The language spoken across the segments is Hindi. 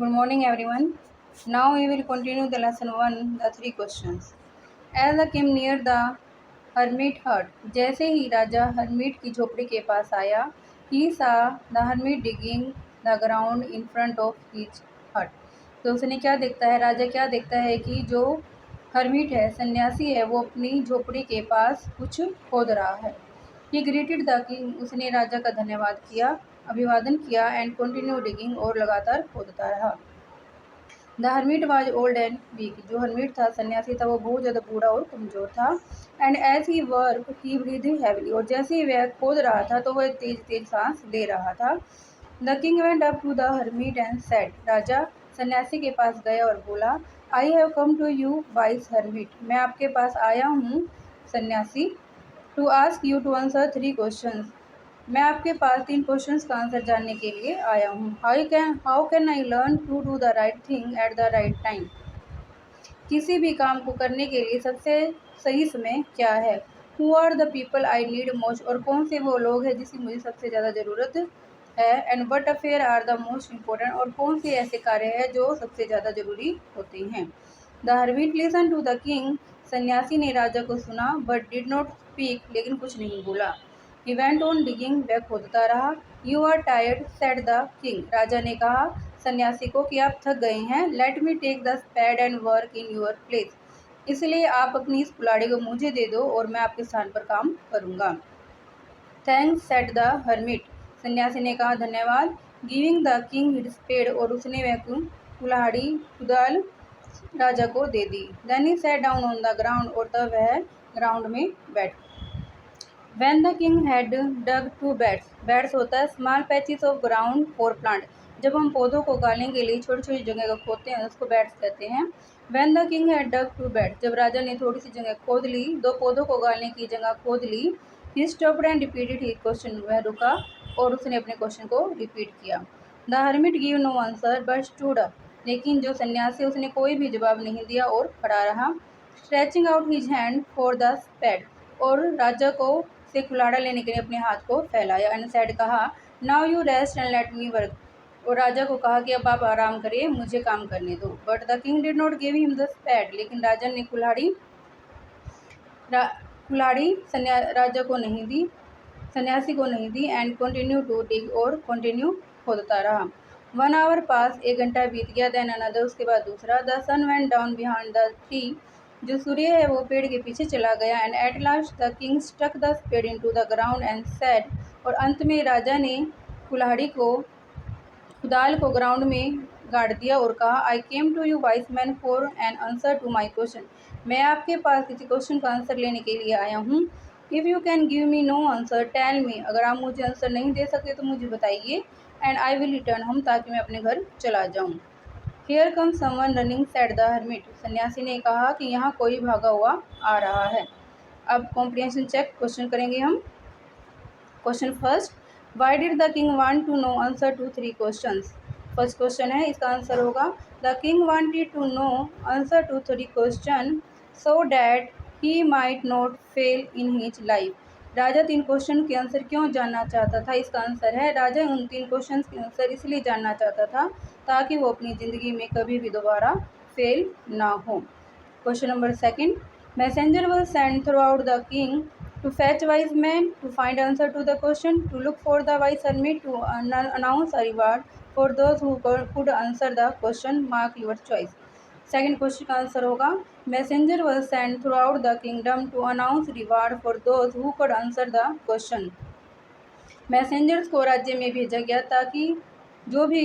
Good morning, everyone. Now we will continue the lesson 1, the three questions. As they came near the hermit hut, जैसे ही राजा hermit की झोपड़ी के पास आया, he saw the hermit digging the ground in front of his hut. तो उसने क्या देखता है, राजा क्या देखता है कि जो hermit है, सन्यासी है, वो अपनी झोपड़ी के पास कुछ खोद रहा है. He greeted the king, उसने राजा का धन्यवाद किया, अभिवादन किया एंड कंटिन्यू डिगिंग और लगातार खोदता रहा. The hermit was old and weak, जो हर्मिट था, सन्यासी था, वो बहुत ज़्यादा बूढ़ा और कमज़ोर था. And as he work he breathing heavily, और जैसे ही वह खोद रहा था तो वह तेज तेज सांस ले रहा था. The king went up to the hermit and said, राजा सन्यासी के पास गया और बोला, I have come to you wise hermit, मैं आपके पास आया हूँ सन्यासी, to ask you to answer 3 questions, मैं आपके पास 3 क्वेश्चंस का आंसर जानने के लिए आया हूँ. How can I learn to do the right thing at the right time, किसी भी काम को करने के लिए सबसे सही समय क्या है. Who are the people I need most, और कौन से वो लोग हैं जिसकी मुझे सबसे ज़्यादा ज़रूरत है. And what affair are the most important, और कौन से ऐसे कार्य हैं जो सबसे ज़्यादा ज़रूरी होते हैं. The hermit listen to the king, सन्यासी ने राजा को सुना, बट डिड नॉट स्पीक, लेकिन कुछ नहीं बोला. ही वेंट ऑन डिगिंग, वह खोदता रहा. You are tired said the king, राजा ने कहा सन्यासी को कि आप थक गए हैं. Let me take the spade and work in your place, इसलिए आप अपनी इस कुल्हाड़ी को मुझे दे दो और मैं आपके स्थान पर काम करूँगा. थैंक्स सेड द हर्मिट, सन्यासी ने कहा धन्यवाद. Giving the king his spade, और उसने वह कुल्हाड़ी कुदाल राजा को दे दी. Then he sat down on the ground, और तब वह ग्राउंड में बैठ. When the king had dug 2 beds, beds होता है small patches of ground for plant, जब हम पौधों को उगाने के लिए छोटी छोटी जगह को खोदते हैं उसको बेड्स कहते हैं. When the king had dug 2 beds, जब राजा ने थोड़ी सी जगह खोद ली, 2 पौधों को उगाने की जगह खोद ली. He stopped and repeated his question, वह रुका और उसने अपने क्वेश्चन को रिपीट किया. The hermit gave no answer but stood up, लेकिन जो सन्यासी उसने कोई भी जवाब नहीं दिया और खड़ा रहा. Stretching out his hand for the spade, और राजा को से कुल्हाड़ा लेने के लिए अपने हाथ को फैलाया. एंड सेड, कहा, now you rest and let me work, और राजा को कहा कि अब आप आराम करिए, मुझे काम करने दो. But the king did not give him the spade, लेकिन राजा ने कुल्हाड़ी राजा को नहीं दी, सन्यासी को नहीं दी. एंड कंटिन्यू टू डिग, और कंटिन्यू खोदता रहा. 1 hour पास, 1 घंटा बीत गया. देन अनदर, उसके बाद दूसरा. The sun went down behind the tree, जो सूर्य है वो पेड़ के पीछे चला गया. And at last the king stuck the spade into the ground and said, और अंत में राजा ने कुदाल को ग्राउंड में गाड़ दिया और कहा, I came to you wise man for an answer to my question, मैं आपके पास किसी क्वेश्चन का आंसर लेने के लिए आया हूँ. If you can give me no answer tell me, अगर आप मुझे आंसर नहीं दे सकते तो मुझे बताइए. And I will return home, ताकि मैं अपने घर चला जाऊँ. Here come someone running said the hermit, सन्यासी ने कहा कि यहाँ कोई भागा हुआ आ रहा है. अब कॉम्प्रिहेंशन चेक क्वेश्चन करेंगे हम. Question first, why did the king want to know answer to 3 questions. First question है, इसका आंसर होगा the king wanted to know answer to 3 question so that he might not fail in his life. राजा 3 क्वेश्चन के आंसर क्यों जानना चाहता था. इसका आंसर है, राजा उन 3 क्वेश्चन के आंसर इसलिए जानना चाहता था ताकि वो अपनी ज़िंदगी में कभी भी दोबारा फेल ना हो. Question number second, messenger was sent throughout the king to fetch wise men to find answer to the question, to look for the wise hermit, to announce a reward for those who could answer the question. Mark your choice. Second question का आंसर होगा, messenger was sent throughout the kingdom to announce reward for those who could answer the question. Messengers को राज्य में भेजा गया ताकि जो भी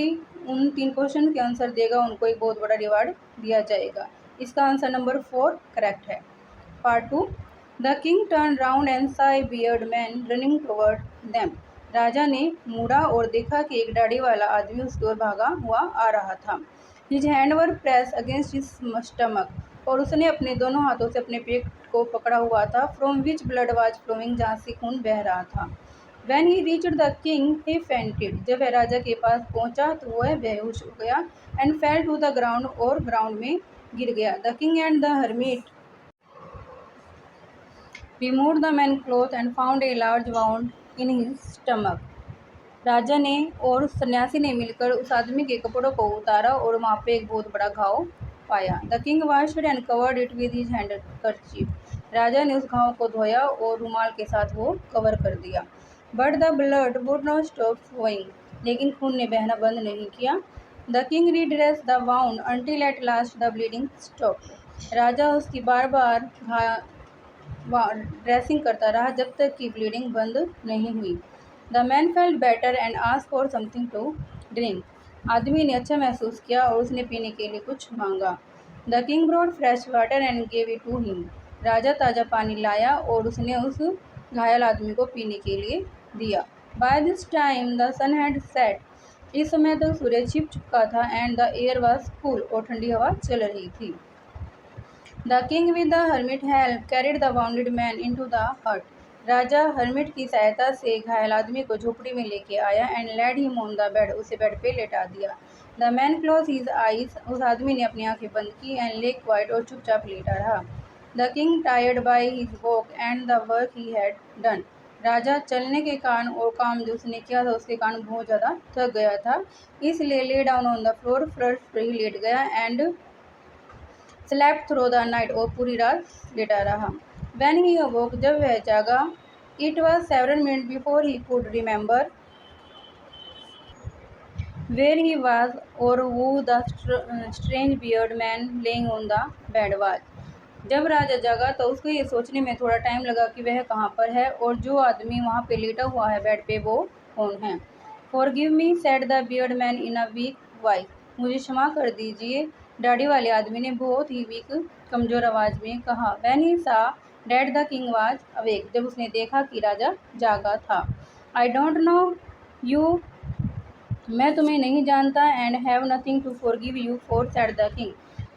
उन 3 क्वेश्चन के आंसर देगा उनको एक बहुत बड़ा रिवार्ड दिया जाएगा. इसका आंसर नंबर 4 करेक्ट है. Part 2, the king turn round and saw a bearded man running toward them. राजा ने मुड़ा और देखा कि एक दाढ़ी वाला आदमी उसकी ओर भागा हुआ आ रहा था. हिज हैंड वर प्रेस अगेंस्ट हिज स्टमक, और उसने अपने दोनों हाथों से अपने पेट को पकड़ा हुआ था. From which blood was flowing, जहाँ से खून बह रहा था. When he reached the king, he fainted. जब वह राजा के पास पहुंचा तो वह बेहोश हो गया. And fell to the ground, और ग्राउंड में गिर गया. The king and the hermit removed the man's clothes and found a large wound in his stomach. राजा ने और सन्यासी ने मिलकर उस आदमी के कपड़ों को उतारा और वहाँ पे एक बहुत बड़ा घाव पाया। The king washed and covered it with his handkerchief. राजा ने उस घाव को धोया और रुमाल के साथ वो कवर कर दिया। But the blood would not stop flowing, लेकिन खून ने बहना बंद नहीं किया। The king redress the wound until at last the bleeding stopped. राजा उसकी बार बार ड्रेसिंग करता रहा जब तक कि ब्लीडिंग बंद नहीं हुई। The man felt better and asked for something to drink. आदमी ने अच्छा महसूस किया और उसने पीने के लिए कुछ मांगा। The king brought fresh water and gave it to him. राजा ताज़ा पानी लाया और उसने उस घायल आदमी को पीने के लिए दिया। By this time the sun had set. इस समय तक सूरज छिप चुका था and the air was cool और ठंडी हवा चल रही थी। The king with the hermit help carried the wounded man into the hut. राजा हर्मिट की सहायता से घायल आदमी को झोपड़ी में लेके आया and laid him on the bed. उसे बेड पे लेटा दिया। The man close his eyes. उस आदमी ने अपनी आंखें बंद की एंड ले क्वाइट और चुपचाप लेटा रहा। The king tired by his walk and the work he had done. राजा चलने के कारण और काम जो उसने किया था उसके कारण बहुत ज़्यादा थक गया था, इसलिए lay down on the floor फर्श पर ही लेट गया and slept through the night. और पूरी रात लेटा रहा। When he awoke, जब वह जागा, it was several minutes before he could remember where he was or who the strange bearded man laying on the bed was. जब राजा जागा तो उसको ये सोचने में थोड़ा टाइम लगा कि वह कहाँ पर है और जो आदमी वहाँ पे लेटा हुआ है बेड पे वो कौन है। Forgive me, said the bearded man in a weak voice. मुझे क्षमा कर दीजिए, दाढ़ी वाले आदमी ने बहुत ही वीक कमजोर आवाज में कहा। When he saw that the king was awake, जब उसने देखा कि राजा जागा था। I don't know you, मैं तुम्हें नहीं जानता, and have nothing to forgive you for, said the king,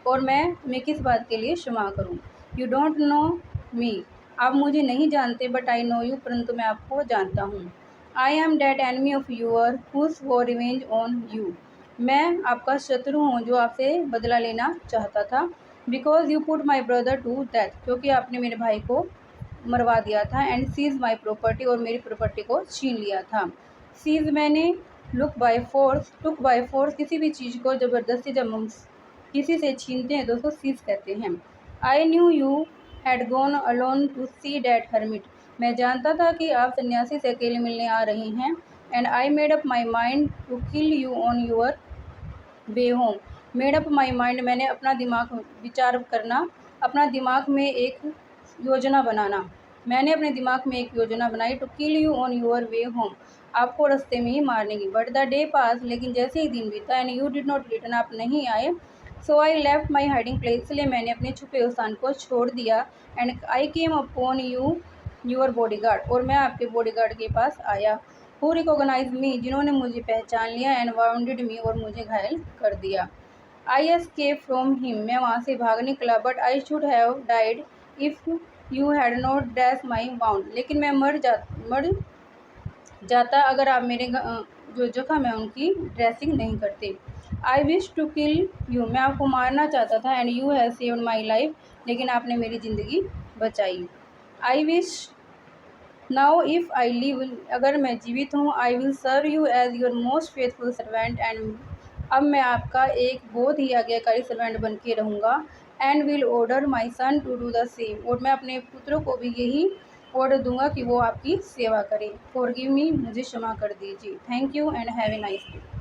और मैं तुम्हें किस बात के लिए क्षमा करूं। यू डोंट नो मी, आप मुझे नहीं जानते, बट आई नो यू, परंतु मैं आपको जानता हूँ। I am that enemy of your who's vow revenge on you, मैं आपका शत्रु हूँ जो आपसे बदला लेना चाहता था। Because you put my brother to death, क्योंकि आपने मेरे भाई को मरवा दिया था। एंड सीज माई प्रॉपर्टी, और मेरी प्रॉपर्टी को छीन लिया था। सीज मैंने टुक बाय फोर्स, किसी भी चीज़ को ज़बरदस्ती जब हम किसी से छीनते हैं तो उसको सीज कहते हैं। I knew you had gone alone to see that hermit, मैं जानता था कि आप सन्यासी से अकेले मिलने आ रही हैं। And I made up my mind to kill you on your way home, made up my mind, मैंने अपना दिमाग विचार करना, अपना दिमाग में एक योजना बनाना, मैंने अपने दिमाग में एक योजना बनाई। To kill you on your way home, आपको रास्ते में ही मारने की। बट द डे पास, लेकिन जैसे ही दिन बीता, and you did not return, आप नहीं आए। So I left my hiding place, इसलिए मैंने अपने छुपे हुए स्थान को छोड़ दिया। And I came upon you your bodyguard, और मैं आपके बॉडीगार्ड के पास आया। हु रिकॉग्नाइज मी, जिन्होंने मुझे पहचान लिया। एंड वाउंडेड मी, और मुझे घायल कर दिया। आई एस्केप फ्रॉम हिम, मैं वहाँ से भाग निकला। But I should have died if you had not dress my wound, लेकिन मैं मर जाता अगर आप मेरे जो जख्म है उनकी ड्रेसिंग नहीं करते। I wish to kill you, मैं आपको मारना चाहता था। And you have saved my life, लेकिन आपने मेरी ज़िंदगी बचाई। I wish now if I live, अगर मैं जीवित हूँ, I will serve you as your most faithful servant, and अब मैं आपका एक बहुत ही आज्ञाकारी सर्वेंट बन के रहूँगा। And will order my son to do the same, और मैं अपने पुत्रों को भी यही ऑर्डर दूंगा कि वो आपकी सेवा करें। फॉरगिव मी, मुझे क्षमा कर दीजिए। Thank you and have a nice day.